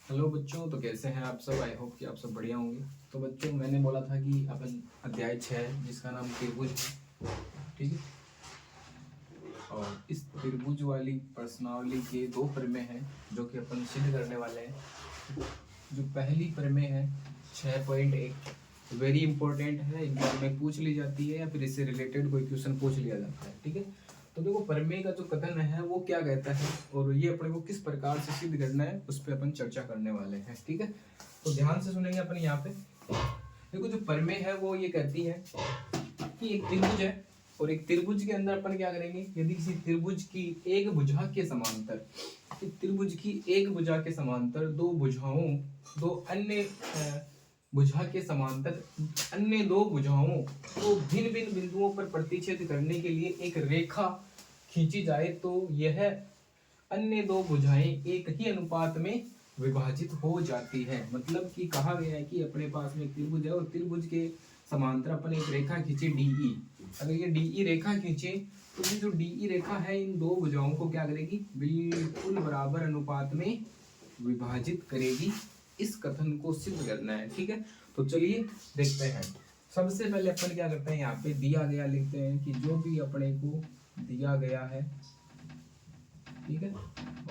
Hello बच्चों, तो कैसे हैं आप सब। आई होप कि आप सब बढ़िया होंगे। तो बच्चों, मैंने बोला था कि अपन अध्याय 6 जिसका नाम त्रिभुज है, ठीक है। और इस त्रिभुज वाली प्रश्नावली के 2 प्रमेय हैं जो कि अपन सिद्ध करने वाले हैं। जो पहली प्रमेय है 6.1 वेरी इंपॉर्टेंट है, एग्जाम में पूछ ली जाती है या फिर इससे रिलेटेड कोई क्वेश्चन पूछ लिया जाता है, ठीक है। तो देखो, प्रमेय का जो कथन है वो क्या कहता है और ये अपने को किस प्रकार से सिद्ध करना है उस पर अपन चर्चा करने वाले हैं, ठीक है। तो ध्यान से सुनेंगे अपन। यहाँ पे देखो, जो प्रमेय है वो ये कहती है कि एक त्रिभुज है और एक त्रिभुज के अंदर अपन क्या करेंगे, यदि किसी त्रिभुज की एक भुजा के समांतर, त्रिभुज की एक भुजा के समांतर दो अन्य भुजा के समांतर अन्य 2 भुजाओं को भिन्न भिन्न बिंदुओं पर प्रतिच्छेद करने के लिए एक रेखा खींची जाए तो यह अन्य 2 भुजाएं एक ही अनुपात में विभाजित हो जाती है। मतलब कि कहा गया है कि अपने पास में एक त्रिभुज है और त्रिभुज के समांतर अपन एक रेखा खींचे डीई। अगर ये डीई रेखा खींचे तो ये जो डीई रेखा है इन 2 भुजाओं को क्या करेगी, बिल्कुल बराबर अनुपात में विभाजित करेगी। इस कथन को सिद्ध करना है, ठीक है। तो चलिए देखते हैं। सबसे पहले अपन क्या करते हैं, यहाँ पे दिया गया लिखते हैं कि जो भी अपने को दिया गया है, ठीक है।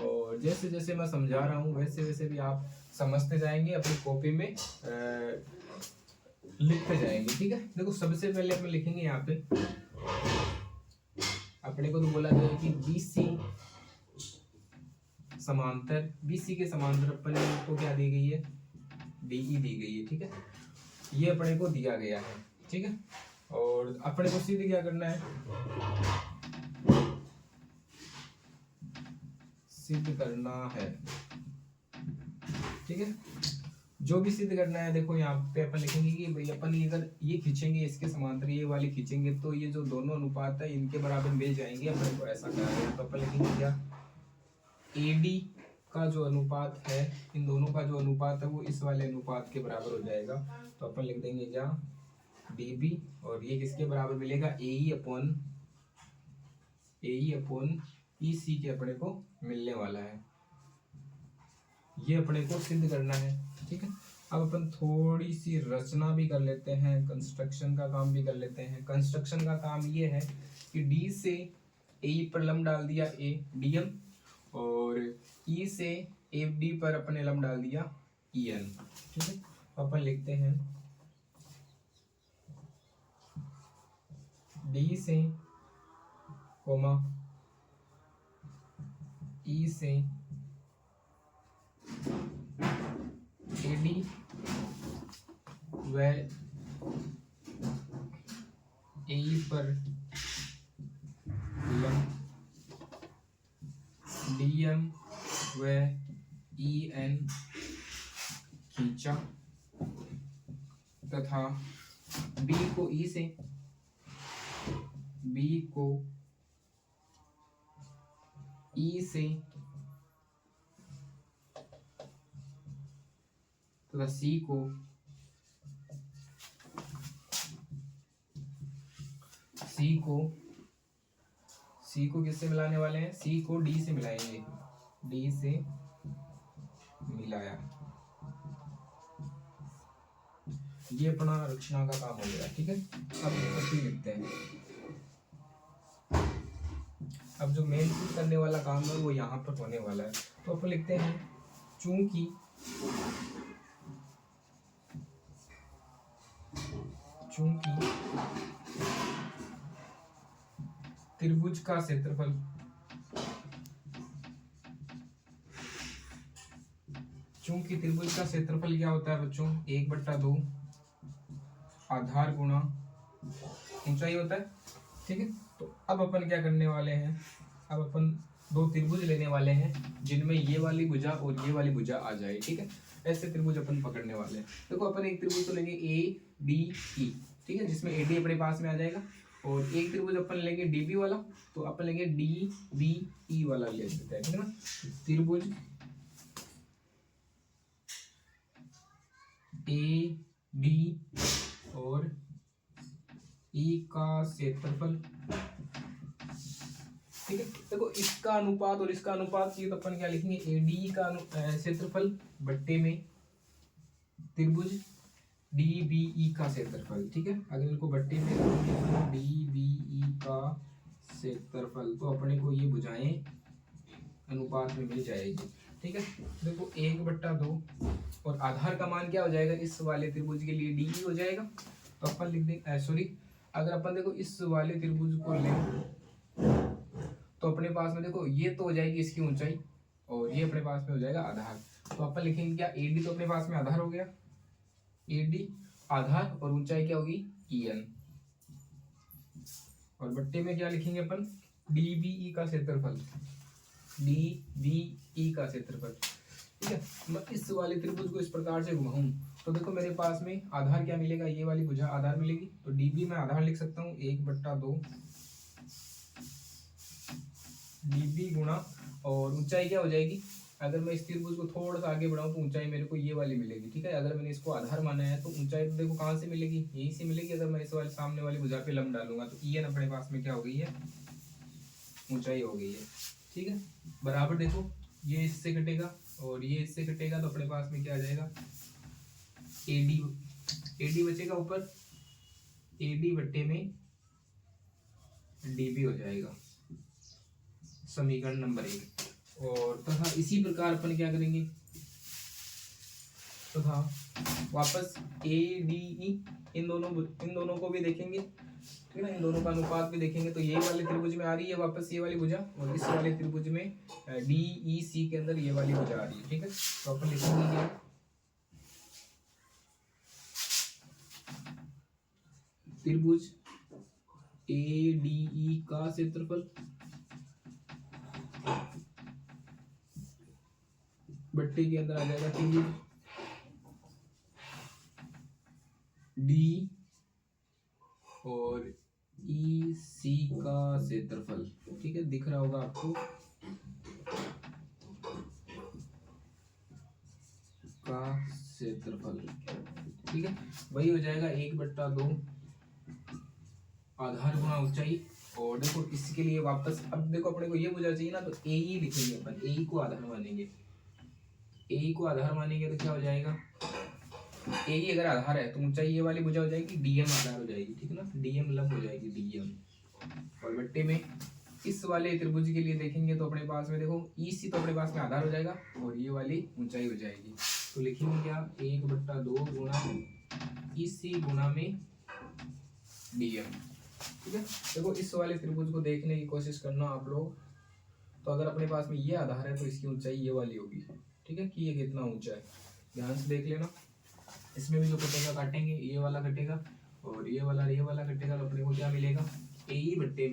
और जैसे जैसे मैं समझा रहा हूँ वैसे वैसे भी आप समझते जाएंगे, अपनी कॉपी में लिखते जाएंगे, ठीक है। देखो, सबसे पहले अपन लिखेंगे यहाँ पे, अपने को तो बोला गया कि BC समांतर, BC के समांतर अपन को क्या दी गई है, DE दी गई है, ठीक है। ये अपने को दिया गया है, ठीक है। और अपने को सीधे क्या करना है, सिद्ध करना है, ठीक है। जो भी सिद्ध करना है, देखो यहाँ पे अपन लिखेंगे कि भाई अपन अगर ये खींचेंगे इसके समांतर ये वाली खींचेंगे तो ये जो दोनों अनुपात है इनके बराबर मिल जाएंगे। अपन को ऐसा करना है तो अपन लिखेंगे क्या, AD का जो अनुपात है, इन दोनों का जो अनुपात है वो इस वाले अनुपात के बराबर हो जाएगा। तो अपन लिख देंगे क्या, DB, और ये किसके बराबर मिलेगा, AE अपॉन EC के अपने को मिलने वाला है। ये अपने को सिद्ध करना है, ठीक है। अब अपन थोड़ी सी रचना भी कर लेते हैं, कंस्ट्रक्शन का काम भी कर लेते हैं। कंस्ट्रक्शन का काम ये है कि D से AE पर लंब डाल दिया DM, और E से FD पर अपने लंब डाल दिया EN, ठीक है। अपन लिखते हैं D से कोमा E से AD व AE पर लंब DM व EN खींचा, तथा B को E से, B को E से तथा C को किससे मिलाने वाले हैं, C को D से मिलाएंगे, D से मिलाया। ये अपना रचना का काम हो गया, ठीक है। अब उत्पत्ति लिखते हैं। अब जो मेन चीज करने वाला काम है वो यहाँ पर होने वाला है। तो अपन लिखते हैं, चूंकि त्रिभुज का क्षेत्रफल क्या होता है बच्चों, 1/2 आधार गुणा ऊंचाई होता है, ठीक है। तो अब अपन क्या करने वाले हैं, अब अपन 2 त्रिभुज लेने वाले हैं जिनमें ये वाली भुजा और ये वाली भुजा आ जाए, ठीक है। ऐसे त्रिभुज अपन पकड़ने वाले हैं। देखो, अपन एक त्रिभुज तो लेंगे ADE, ठीक है, जिसमें AD अपने पास में आ जाएगा। और एक त्रिभुज अपन लेंगे DB वाला, तो अपन लेंगे DBE वाला ले लेते हैं, ठीक है ना। त्रिभुज AD और E का क्षेत्रफल ठीक है। देखो इसका अनुपात और इसका अनुपात चाहिए तो अपन क्या लिखेंगे, एडी का क्षेत्रफल बट्टे में त्रिभुज डीबीई का क्षेत्रफल। ठीक है, अगर इनको बट्टे में डीबीई का क्षेत्रफल तो अपने को ये भुजाएं अनुपात में मिल जाएगी। ठीक है, देखो 1/2 और आधार का मान क्या हो जाएगा इस वाले त्रिभुज के लिए, डी हो जाएगा। तो अपन लिख दें सॉरी, अगर अपन देखो इस वाले त्रिभुज को लें तो अपने पास में देखो ये तो हो जाएगी इसकी ऊंचाई और ये अपने पास में हो जाएगा आधार। तो अपन लिखेंगे क्या, एडी तो अपने पास में आधार हो गया, एडी आधार और ऊंचाई क्या होगी EN, और बट्टे में क्या लिखेंगे अपन, डीबीई का क्षेत्रफल, डीबीई का क्षेत्रफल। ठीक है, मैं इस वाले त्रिभुज को इस प्रकार से घुमाऊं तो देखो मेरे पास में आधार क्या मिलेगा, ये वाली भुजा आधार मिलेगी। तो डीबी में आधार लिख सकता हूँ 1/2 डीबी गुणा, और ऊंचाई क्या हो जाएगी, अगर मैं इस त्रिभुज को थोड़ा सा आगे बढ़ाऊं तो ऊंचाई मेरे को ये वाली मिलेगी। ठीक है, अगर मैंने इसको आधार माना है तो ऊंचाई तो देखो कहाँ से मिलेगी, यहीं से मिलेगी। अगर मैं इस वाले सामने वाली भुजा पे लंब डालूंगा तो EN अपने पास में क्या हो गई है, ऊंचाई हो गई है। ठीक है, बराबर देखो ये इससे कटेगा और ये इससे कटेगा तो अपने पास में क्या आ जाएगा, एडी, एडी बचेगा ऊपर, एडी बट्टे में डीबी हो जाएगा, समीकरण नंबर 1। और तथा इसी प्रकार अपन क्या करेंगे, तथा वापस ADE इन दोनों को भी देखेंगे। ठीक है ना, इन दोनों का अनुपात भी देखेंगे। तो ये वाले त्रिभुज में आ रही है वापस ये वाली भुजा, और इस वाले त्रिभुज में DEC के अंदर ये वाली भुजा आ रही है। ठीक है, तो अपन लिखेंगे क्या, त्रिभुज ADE का क्षेत्रफल बट्टे के अंदर आ जाएगा त्रिभुज D और EC का क्षेत्रफल। ठीक है, दिख रहा होगा आपको, का क्षेत्रफल। ठीक है, वही हो जाएगा 1/2 आधार गुणा ऊंचाई। और देखो इसके लिए वापस अब देखो अपने को ये भुजा चाहिए ना, तो AE लिखेंगे अपन, AE को आधार मानेंगे, AE को आधार मानेंगे तो क्या हो जाएगा, AE अगर आधार है तो ऊंचाई ये वाली भुजा हो जाएगी, DM आधार हो जाएगी। ठीक है ना, DM लंब हो जाएगी, DM। और बट्टे में इस वाले त्रिभुज के लिए देखेंगे तो अपने पास में देखो EC तो अपने पास में आधार हो जाएगा और ये वाली ऊंचाई हो जाएगी। तो लिखेंगे क्या, 1/2 गुणा EC गुणा में DM। ठीक है, देखो इस वाले त्रिभुज को देखने की कोशिश करना आप लोग। तो अगर अपने पास में ये आधार है तो इसकी ऊंचाई ये वाली होगी। ठीक है, कि ये कितना ऊंचा है, ध्यान से देख लेना। इसमें भी जो कटेगा काटेंगे, ये वाला कटेगा और ये वाला कटेगा, तो अपने को क्या मिलेगा, AE बट्टे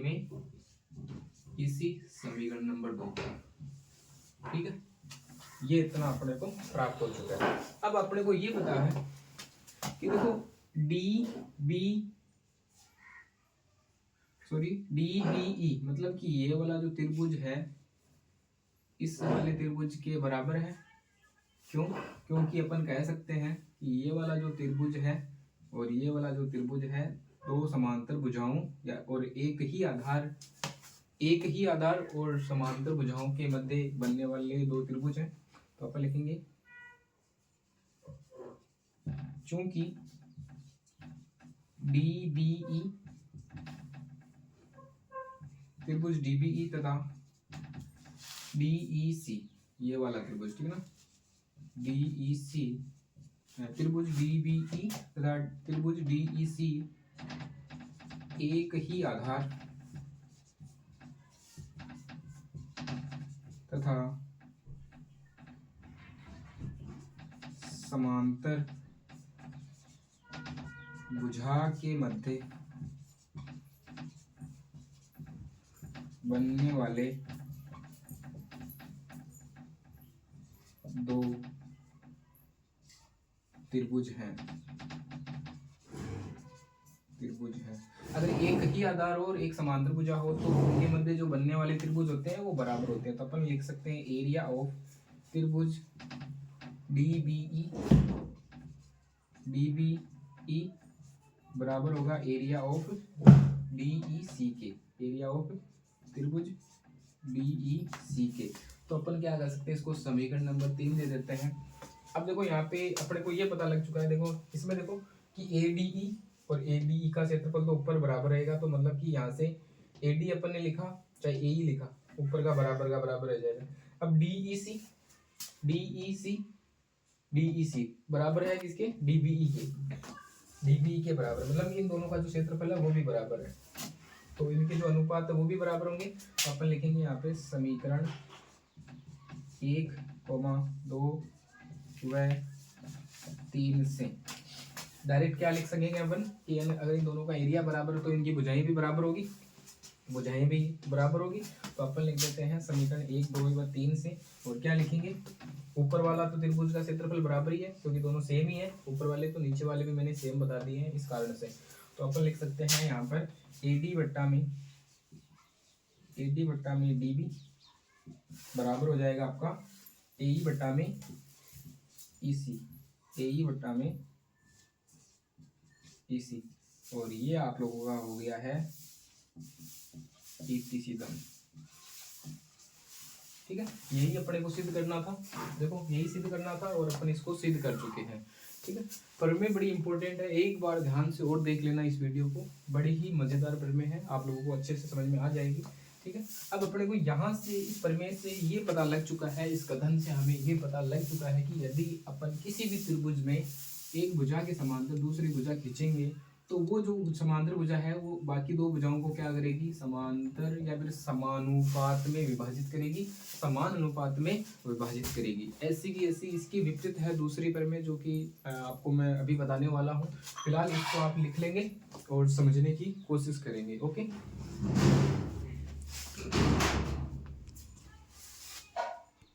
में इसी समीकरण नंबर 2। ठीक है, ये इतना अपने को प्राप्त हो चुका है। अब अपने को ये पता है कि देखो DBE मतलब कि ये वाला जो त्रिभुज है इस वाले त्रिभुज के बराबर है। क्यों, क्योंकि अपन कह सकते हैं कि ये वाला जो त्रिभुज है और ये वाला जो त्रिभुज है दो समांतर भुजाओं या और एक ही आधार और समांतर भुजाओं के मध्य बनने वाले दो त्रिभुज हैं। तो अपन लिखेंगे चूंकि DBE त्रिभुज DBE तथा DEC ये वाला त्रिभुज, ठीक है ना, DEC त्रिभुज DBE तथा त्रिभुज DEC एक ही आधार तथा समांतर भुजा के मध्य बनने वाले दो त्रिभुज हैं। अगर एक ही आधार और एक समांतर भुजा हो तो उनके मध्य जो बनने वाले त्रिभुज होते हैं वो बराबर होते हैं। तो अपन लिख सकते हैं एरिया ऑफ त्रिभुज DBE बराबर होगा area of DECK, area of त्रिभुज DECK। तो अपन क्या कर सकते हैं, इसको समीकरण नंबर 3 दे देते हैं। अब देखो यहाँ पे अपने को ये पता लग चुका है, देखो इसमें देखो कि ADE और ADE का क्षेत्रफल तो ऊपर बराबर रहेगा, तो मतलब कि यहाँ से AD अपन ने लिखा चाहे AE लिखा, ऊपर का बराबर रह जाएगा। अब DEC बराबर है किसके, DBE के बराबर, मतलब इन दोनों का जो क्षेत्रफल है वो भी बराबर है, तो इनके जो अनुपात है वो भी बराबर होंगे। तो अपन लिखेंगे यहाँ पे समीकरण 1, 2 व 3 से डायरेक्ट क्या लिख सकेंगे अपन कि अगर इन दोनों का एरिया बराबर है तो इनकी भुजाएं भी बराबर होगी, तो अपन लिख देते हैं समीकरण 1, 2 व 3 से। और क्या लिखेंगे, ऊपर वाला तो त्रिभुज का क्षेत्रफल बराबर ही है क्योंकि दोनों सेम ही है, ऊपर वाले तो नीचे वाले भी मैंने सेम बता दिए हैं इस कारण से। तो अपन लिख सकते हैं यहाँ पर AD बट्टा में DB बराबर हो जाएगा आपका AE बट्टा में EC, और ये आप लोगों का हो गया है ETC दम। ठीक है, यही अपने को सिद्ध करना था, देखो यही सिद्ध करना था और अपन इसको सिद्ध कर चुके हैं। ठीक है, प्रमेय बड़ी इंपॉर्टेंट है, एक बार ध्यान से और देख लेना इस वीडियो को, बड़ी ही मजेदार प्रमेय है, आप लोगों को अच्छे से समझ में आ जाएगी। ठीक है, अब अपने को यहाँ से इस प्रमेय से ये पता लग चुका है, इस कथन से हमें ये पता लग चुका है कि यदि अपन किसी भी त्रिभुज में एक भुजा के समांतर दूसरी भुजा खींचेंगे तो वो जो समांतर भुजा है वो बाकी दो भुजाओं को क्या करेगी, समांतर या फिर समानुपात में विभाजित करेगी, समान अनुपात में विभाजित करेगी। ऐसी की ऐसी इसकी विपरीत है दूसरी प्रमेय जो कि आपको मैं अभी बताने वाला हूँ। फिलहाल इसको आप लिख लेंगे और समझने की कोशिश करेंगे। ओके।